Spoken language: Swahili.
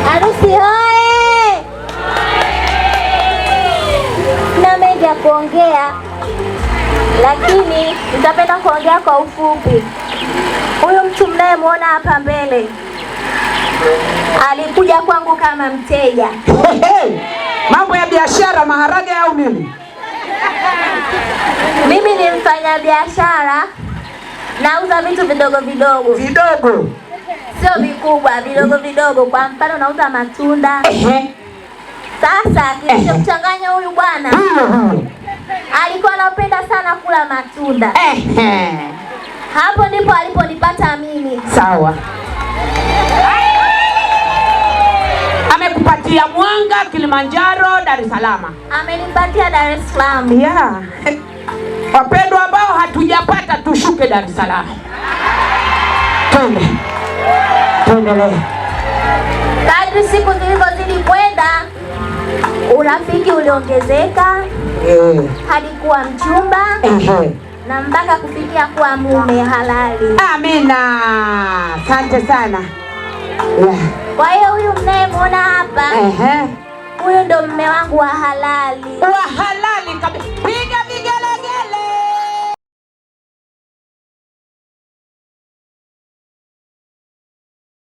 Harusi hoye! Sina mengi ya kuongea, lakini nitapenda kuongea kwa ufupi. Huyu mtu mnayemwona hapa mbele alikuja kwangu kama mteja. Mambo ya biashara, maharage au nini? Mimi ni mfanya biashara, nauza vitu vidogo vidogo. Vidogo? Sio vikubwa, vidogo vidogo. Kwa mfano nauza matunda. Sasa kilichomchanganya huyu bwana, alikuwa anapenda sana kula matunda. Hapo ndipo aliponipata mimi. Sawa. Amekupatia Mwanga, Kilimanjaro, Dar es Salaam. Amenipatia Dar es Salaam. Yeah. Wapendwa ambao hatujapata tushuke Dar es Salaam. Tuendelee. Kadri siku zilizozidi kwenda, urafiki uliongezeka hadi kuwa mchumba na mpaka kufikia kuwa mume halali. Amina. Asante sana. Kwa hiyo huyu mnayemwona hapa, huyu ndo mume wangu wa halali. Wa halali kabisa.